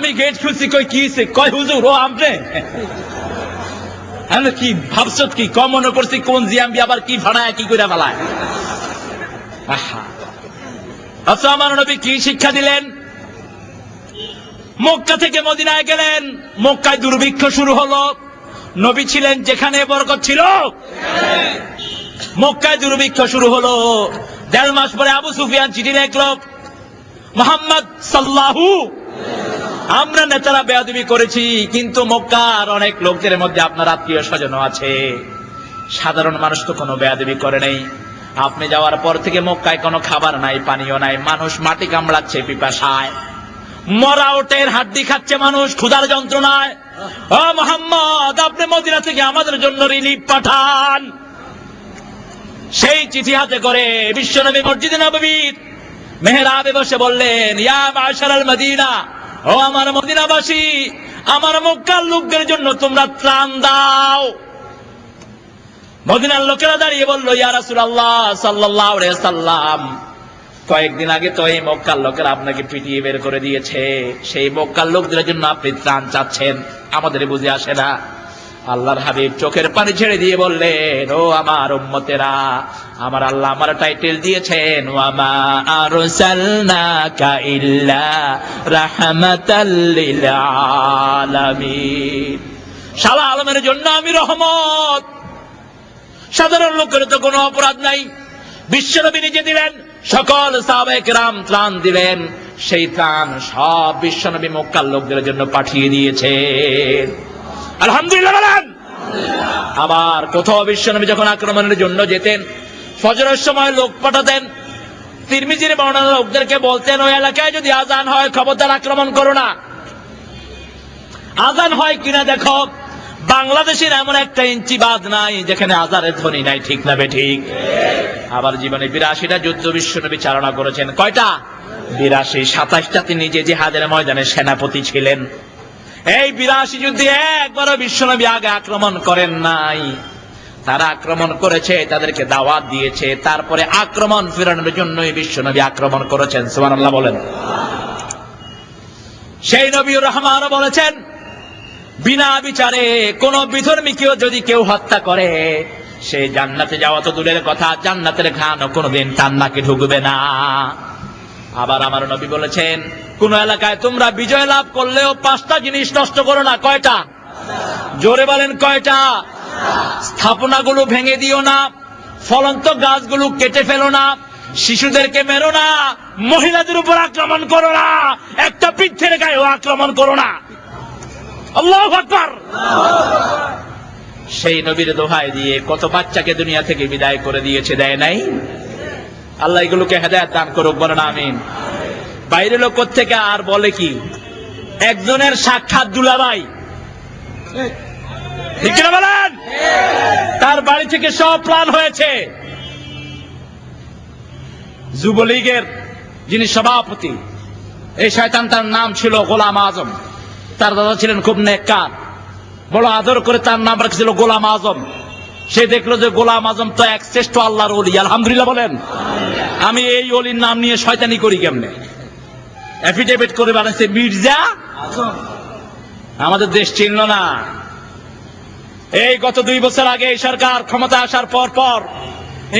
আমি গেট খুলছি, কই কি কয় হুজুর ও আপনি? আমি কি ভাবছ কি কম মনে করছি কোন জিয়াম্বি আবার কি ভাড়ায় কি করে ফেলায়। আচ্ছা, আমার নবী কি শিক্ষা দিলেন? মক্কা থেকে মদিনায় গেলেন, মক্কায় দুর্ভিক্ষ শুরু হলো। নবী ছিলেন যেখানে বরকত ছিল, মক্কায় দুর্ভিক্ষ শুরু হলো। 1.5 মাস পরে আবু সুফিয়ান চিঠি লিখলো, মুহাম্মদ সাল্লাল্লাহু, আমরা নেতারা বেয়াদবি করেছি, কিন্তু মক্কার অনেক লোকদের মধ্যে আপনার আত্মীয় স্বজনও আছে, সাধারণ মানুষ তো কোনো বেয়াদবি করে নাই। আপনি যাওয়ার পর থেকে মক্কায় কোনো খাবার নাই, পানিও নাই, মানুষ মাটি কামড়াচ্ছে পিপাসায়, মরা ওটের হাড্ডি খাচ্ছে মানুষ ক্ষুধার যন্ত্রণায়। ও মুহাম্মদ, আপনি মদিনা থেকে আমাদের জন্য রিলিফ পাঠান। সেই চিঠি হাতে করে বিশ্বনবী মসজিদে নববীর মেহরাবে বসে বললেন, ইয়া মাশারাল মদিনা, ও আমার মদিনাবাসী, আমার মক্কার লোকদের জন্য তোমরা ত্রাণ দাও। মদিনার লোকেরা দাঁড়িয়ে বলল, ইয়া রাসূলুল্লাহ সাল্লাল্লাহু আলাইহি সাল্লাম, কয়েকদিন আগে তো এই মক্কার লোকেরা আপনাকে পিটিয়ে বের করে দিয়েছে, সেই মক্কার লোকদের জন্য আপনি ত্রাণ চাচ্ছেন, আমাদের বুঝে আসে না। আল্লাহর হাবিব চোখের পানি ছেড়ে দিয়ে বললেন, ও আমার উম্মতেরা, আমার আল্লাহ আমার টাইটেল দিয়েছেন, ওয়া মা আরসালনাকা ইল্লা রাহমাতাল লিল আলামিন, সারা আলমের জন্য আমি রহমত। সাধারণ লোকের তো কোনো অপরাধ নাই, বিশ্বনবী নিজে দিলেন, সকল সাহাবায়ে কেরাম ত্রাণ দিলেন, সেই ত্রাণ সব বিশ্বনবী মক্কার লোকদের জন্য পাঠিয়ে দিয়েছেন। আলহামদুলিল্লাহ বলেন। আবার কোথাও বিশ্বনবী যখন আক্রমণের জন্য যেতেন, ফজরের সময় লোক পাঠাতেন, তিরমিজির বর্ণনা লোকদেরকে বলতেন, ওই এলাকায় যদি আজান হয় খবরদার আক্রমণ করো না, আজান হয় কিনা দেখো। বাংলাদেশের এমন একটা ইঞ্চি বাদ নাই যেখানে আজানের ধ্বনি নাই, ঠিক না বেঠিক? আবার জীবনে 82টা যুদ্ধ বিশ্বনবী চালনা করেছেন। কয়টা? 82। 27টা তিনি নিজে জিহাদের ময়দানে সেনাপতি ছিলেন। এই 82 যুদ্ধে একবারও বিশ্বনবী আগে আক্রমণ করেন নাই, তারা আক্রমণ করেছে, তাদেরকে দাওয়াত দিয়েছে, তারপরে আক্রমণ ফেরানোর জন্যই বিশ্বনবী আক্রমণ করেছেন। সুবহানাল্লাহ বলেন। সেই নবীর রহমানও বলেছেন, বিনা বিচারে কোন বিধর্মীকেও যদি কেউ হত্যা করে, সে জান্নাতে যাওয়া তো দূরের কথা, জান্নাতের ঘ্রাণও কোনদিন তার নাকে ঢুকবে না। আবার আমার নবী বলেছেন, কোন এলাকায় তোমরা বিজয় লাভ করলেও 5টা জিনিস নষ্ট করো না। কয়টা? জোরে বলেন কয়টা? স্থাপনাগুলো ভেঙে দিও না, ফলন্ত গাছগুলো কেটে ফেলো না, শিশুদেরকে মেরো না, মহিলাদের উপর আক্রমণ করো না, একটা বৃদ্ধের গায়েও আক্রমণ করো না। আল্লাহু আকবার। সেই নবীর দোহাই দিয়ে কত বাচ্চাকে দুনিয়া থেকে বিদায় করে দিয়েছে, দেয় নাই? আল্লাহ এগুলোকে হেদায়েত দান করুক, বলেন আমিন। বাইরের লোক থেকে আর বলে কি, একজনের সাক্ষাৎ দুলাভাই, ঠিক না বলেন? তার বাড়ি থেকে সব প্ল্যান হয়েছে। যুবলীগের যিনি সভাপতি, এই শয়তান, তার নাম ছিল গোলাম আজম। তার দাদা ছিলেন খুব নেককার, বড় আদর করে তার নাম রাখছিল গোলাম আজম। সে দেখলো যে গোলাম আজম তো এক শ্রেষ্ঠ আল্লাহর ওলি। আলহামদুলিল্লাহ বলেন। আমি এই ওলির নাম নিয়ে শয়তানি করি কেমনে? এফিডেভিট করে বানাইছে মির্জা আজম। আমাদের দেশ চিনল না। এই গত 2 বছর আগে এই সরকার ক্ষমতা আসার পর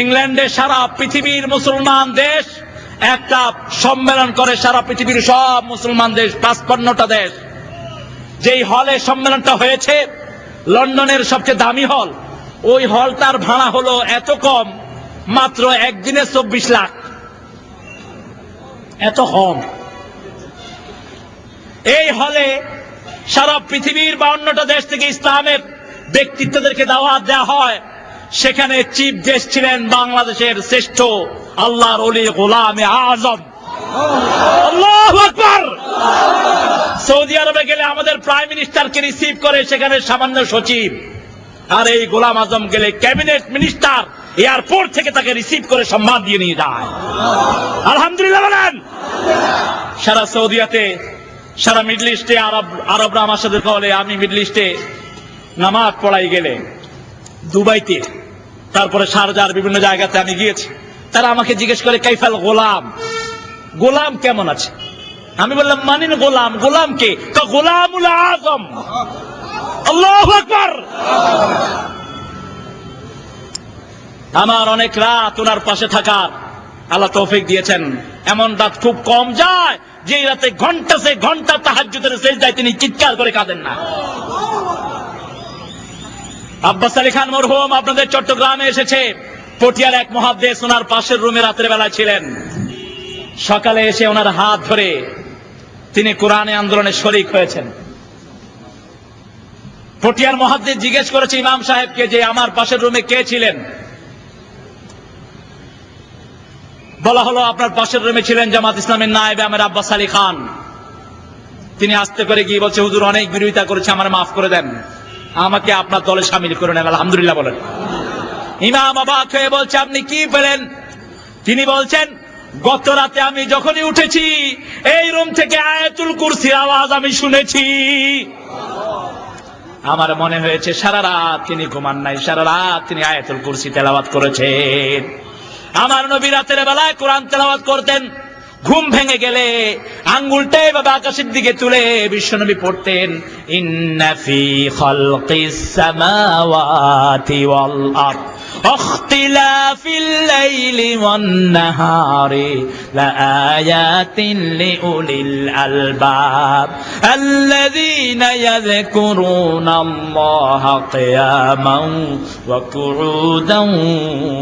ইংল্যান্ডে সারা পৃথিবীর মুসলমান দেশ একটা সম্মেলন করে, সারা পৃথিবীর সব মুসলমান দেশ, 55টা দেশ। যেই হলে সম্মেলনটা হয়েছে, লন্ডনের সবচেয়ে দামি হল, ওই হলটার ভাড়া হলো এত কম, মাত্র একদিনে 24 লাখ। এত কম। এই হলে সারা পৃথিবীর 52টা দেশ থেকে ইসলামের ব্যক্তিত্বদেরকে দাওয়াত দেওয়া হয়। সেখানে চিফ গেস্ট ছিলেন বাংলাদেশের শ্রেষ্ঠ আল্লাহর ওলি গোলামে আজম। আল্লাহু আকবার। সৌদি আরবে গেলে আমাদের প্রাইম মিনিস্টারকে রিসিভ করে সেখানে সামান্য সচিব, আর এই গোলাম আজম গেলে ক্যাবিনেট মিনিস্টার এয়ারপোর্ট থেকে তাকে রিসিভ করে সম্মান দিয়ে নিয়ে যায়। আলহামদুলিল্লাহ বলেন। সারা সৌদিয়াতে, সারা মিডল ইস্টে আরবরা আমার সাথে বলে, আমি মিডল ইস্টে নামাজ পড়াই গেলে দুবাইতে, তারপরে শারজার বিভিন্ন জায়গাতে আমি গিয়েছি, তারা আমাকে জিজ্ঞেস করে, কাইফাল গোলাম, গোলাম কেমন আছে? আমি বললাম মানেন গোলাম, গোলাম কে? তো গোলামুল আজম। আল্লাহু আকবার। আমার অনেক রাত ওনার পাশে থাকার আল্লাহ তৌফিক দিয়েছেন। এমন রাত খুব কম যায় যে রাতে ঘন্টা সে ঘন্টা তাহাজ্জুদের সিজদায় তিনি চিৎকার করে কাঁদেন না। আব্বাস আলী খান মরহুম আপনাদের চট্টগ্রামে এসেছে, পটিয়ার এক মুহাদ্দিস ওনার পাশের রুমে রাতের বেলায় ছিলেন। সকালে এসে ওনার হাত ধরে তিনি কোরআনে আন্দোলনে শরীক হয়েছেন। পটিয়ার মুহাদ্দিস জিজ্ঞেস করেছে ইমাম সাহেবকে যে আমার পাশের রুমে কে ছিলেন? বলা হলো আপনার পাশের রুমে ছিলেন জামাত ইসলামের নায়েব আমির আব্বাস আলী খান। তিনি আস্তে করে গিয়ে বলছে, হুজুর অনেক বিরোধিতা করেছে, আমার মাফ করে দেন, আমাকে আপনার দলে শামিল করে নেন। আলহামদুলিল্লাহ বলেন। ইমাম অবাক হয়ে বলছে, আপনি কি পেলেন? তিনি বলছেন, গত রাতে আমি যখনই উঠেছি এই রুম থেকে আয়াতুল কুরসির আওয়াজ আমি শুনেছি। আমার মনে হয়েছে সারা রাত তিনি ঘুমান নাই, সারা রাত তিনি আয়াতুল কুরসি তেলাওয়াত করেছেন। আমার নবী রাতের বেলায় কোরআন তেলাওয়াত করতেন, ঘুম ভেঙে গেলে আঙ্গুলটা এভাবে আকাশের দিকে তুলে বিশ্বনবী পড়তেন, ইন্না ফি খালকিস সামাওয়াতি ওয়াল আরদ ইখতিলাফিল লাইলি ওয়ান নাহারি লাআয়াতিন লিউলিল আলবাব আল্লাযীনা ইয়াযকুরুনাল্লাহা কিয়ামান ওয়া কুউদান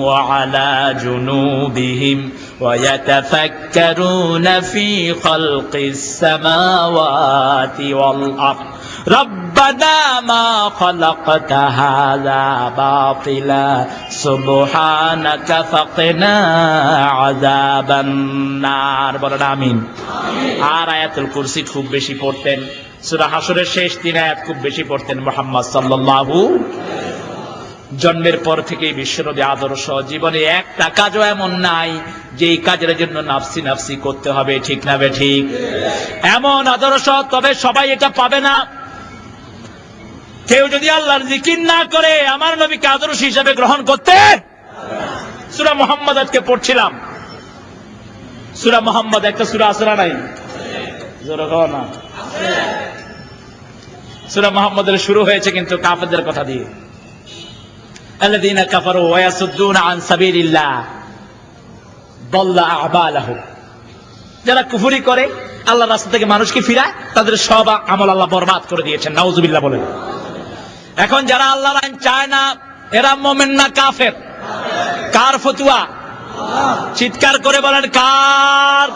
ওয়া আলা জুনুবিহিম ওয়া ইয়াতাফাক্কারুনা ফি খালকিস সামাওয়াতি ওয়াল আরদ রব্বানা মা খালাকতা হাযা বাতিলা সুবহানাকা ফাকিনা আযাবান নার। বলেন আমিন। আর আয়াতুল কুরসি খুব বেশি পড়তেন। সূরা হাশরের শেষ 3 আয়াত খুব বেশি পড়তেন মুহাম্মদ সাল্লাল্লাহু। জন্মের পর থেকেই বিশ্বনবী আদর্শ, জীবনে একটা কাজও এমন নাই যে এই কাজের জন্য নাফসি নাফসি করতে হবে, ঠিক না বে ঠিক? এমন আদর্শ, তবে সবাই এটা পাবে না। কেউ যদি আল্লাহর জিকির না করে আমার নবীকে আদর্শ হিসেবে গ্রহণ করতে। সূরা মুহাম্মদ আজকে পড়ছিলাম, সূরা মুহাম্মদ একটা সূরা আছে না নাই? জোরে কও না। সূরা মুহাম্মদের শুরু হয়েছে কিন্তু কাফেরদের কথা দিয়ে, আল্লাযীনা কাফারু ওয়া ইয়াসুদ্দুনা আন সাবিলিল্লাহ দাল্লা আ'মালুহুম। যারা কুফরি করে, আল্লাহর রাস্তা থেকে মানুষকে ফিরায়, তাদের সব আমল আল্লাহ বরবাদ করে দিয়েছেন। নাউযুবিল্লাহ বলেন। এখন যারা আল্লাহর আইন চায় না, এরা মুমিন না কাফের? কার ফতোয়া? চিৎকার করে বলেন কার?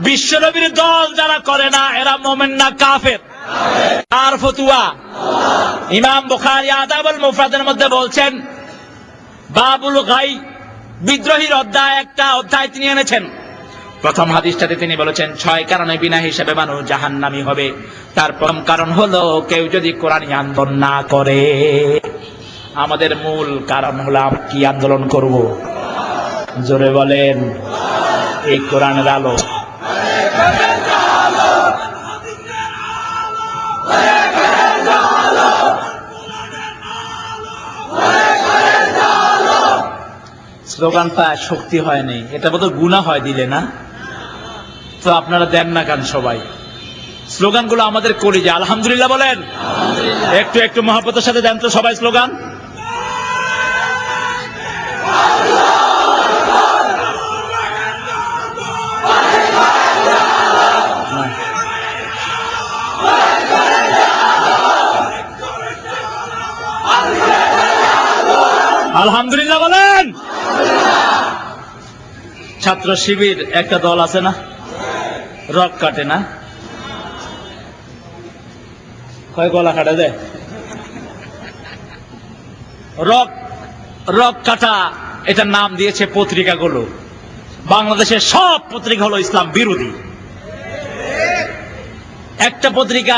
বিশ্বনবীর দল যারা করে না, এরা মুমিন না কাফের? কার ফতোয়া? ইমাম বুখারী আদাবুল মুফরাদের মধ্যে বলছেন, বাবুল গাই, বিদ্রোহীর অধ্যায়, একটা অধ্যায় তিনি এনেছেন। প্রথম হাদিসটাতে তিনি বলেছেন 6 কারণে বিনা হিসাবে মানুষ জাহান্নামী হবে। তার প্রথম কারণ হলো কেউ যদি কোরআনী আন্দোলন না করে। আমাদের মূল কারণ হলো কি আন্দোলন করব? জোরে বলেন। এই কোরআনের আলো। স্লোগানটা শক্তি হয় নাই, এটা বোধ গুনাহ হয় দিলে না তো আপনারা দেন না কেন সবাই? স্লোগানগুলো আমাদের কলিজা। আলহামদুলিল্লাহ বলেন। একটু একটু মহব্বতের সাথে দেন তো সবাই স্লোগান। আলহামদুলিল্লাহ বলেন। ছাত্র শিবির একটা দল আছে না, রক কাটে না, কয় গলা কাটে দেয়, রক কাটা, এটার নাম দিয়েছে পত্রিকাগুলো। বাংলাদেশের সব পত্রিকা হলো ইসলাম বিরোধী। একটা পত্রিকা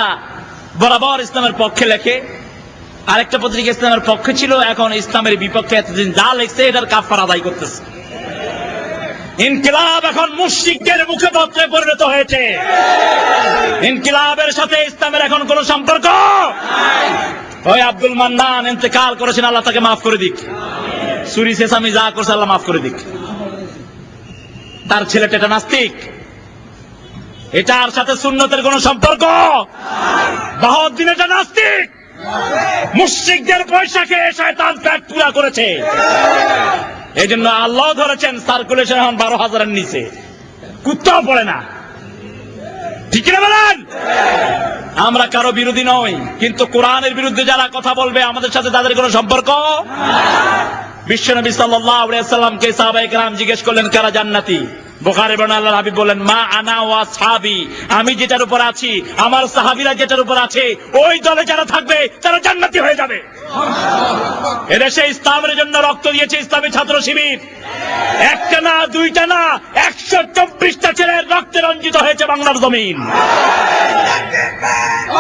বরাবর ইসলামের পক্ষে লেখে, আরেকটা পত্রিকা ইসলামের পক্ষে ছিল, এখন ইসলামের বিপক্ষে এতদিন যা লিখছে এটার কাফারা আদায় করতেছে। ইনকিলাব এখন মুশরিকদের মুখপত্রে পরিণত হয়েছে। ইনকিলাবের সাথে ইসলামের এখন কোন সম্পর্ক নাই। ওই আব্দুল মান্নান ইন্তেকাল করেছেন, আল্লাহ তাকে মাফ করে দিক। চুরি চেঁচামি যা করছে আল্লাহ মাফ করে দিক। তার ছেলেটা এটা নাস্তিক। এটার সাথে সুন্নতের কোন সম্পর্ক? বাহাউদ্দিন এটা নাস্তিক, মুশরিকদের পয়সা খেয়ে শয়তান পেট পুরা করেছে। এই জন্য আল্লাহ ধরেছেন সার্কুলেশন এখন 12,000-এর নিচে, কুত্তাও পড়ে না। ঠিক না বলেন? আমরা কারো বিরোধী নই, কিন্তু কোরআনের বিরুদ্ধে যারা কথা বলবে আমাদের সাথে তাদের কোনো সম্পর্ক। বিশ্বনবী সাল্লাল্লাহু আলাইহি ওয়াসাল্লামকে সাহাবায়ে কেরাম জিজ্ঞেস করলেন কারা জান্নাতি। বুখারী বর্ণনা আল্লাহর হাবিব বলেন মা আনা ওয়া আসহাবী, আমি যেটার উপর আছি, আমার সাহাবীরা যেটার উপর আছে, ওই দলে যারা থাকবে তারা জান্নাতি হয়ে যাবে। এদেশে ইসলামের জন্য রক্ত দিয়েছে ইসলামী ছাত্র শিবির। একটা না, দুইটা না, 124টা ছেলের রক্তে রঞ্জিত হয়েছে বাংলার জমিন।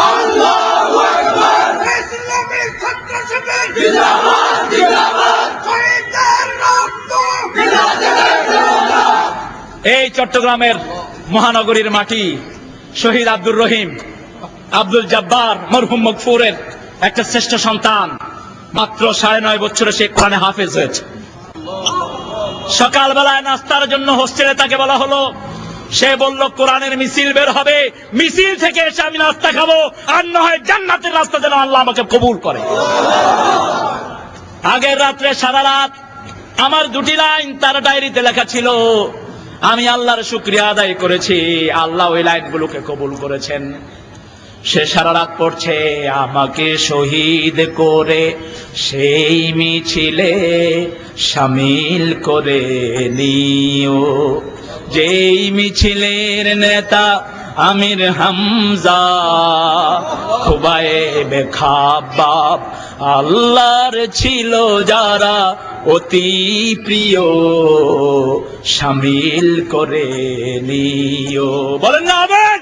আল্লাহু আকবার, ইসলামী ছাত্র শিবির জিন্দাবাদ, জিন্দাবাদ, শহীদদের রক্ত জিন্দাবাদ। এই চট্টগ্রামের মহানগরীর মাটি শহীদ আব্দুর রহিম, আব্দুল জব্বার মরহুম মগফুরের একটা শ্রেষ্ঠ সন্তান। মাত্র 9.5 বছরে সে কোরআনে হাফেজ হয়েছে। সকালবেলায় নাস্তার জন্য হোস্টেলে তাকে বলা হলো, সে বলল কোরআনের মিছিল বের হবে, মিছিল থেকে এসে আমি নাস্তা খাবো, আর না হয় জান্নাতের রাস্তা যেন আল্লাহ আমাকে কবুল করে। আগের রাত্রে সারা রাত আমার 2টি লাইন তার ডায়েরিতে লেখা ছিল। আমি আল্লাহর শুকরিয়া আদায় করেছি, আল্লাহ ওই লাইনগুলোকে কবুল করেছেন। সে সারা রাত পড়ছে, আমাকে শহীদ করে সেই মিছিলে শামিল করে নিও, যেই মিছিলের নেতা আমির হামজা, খুবাইবে খাব্বাব, আল্লাহর ছিল যারা অতি প্রিয়, শামিল করে নিও। বলেন না আমিন।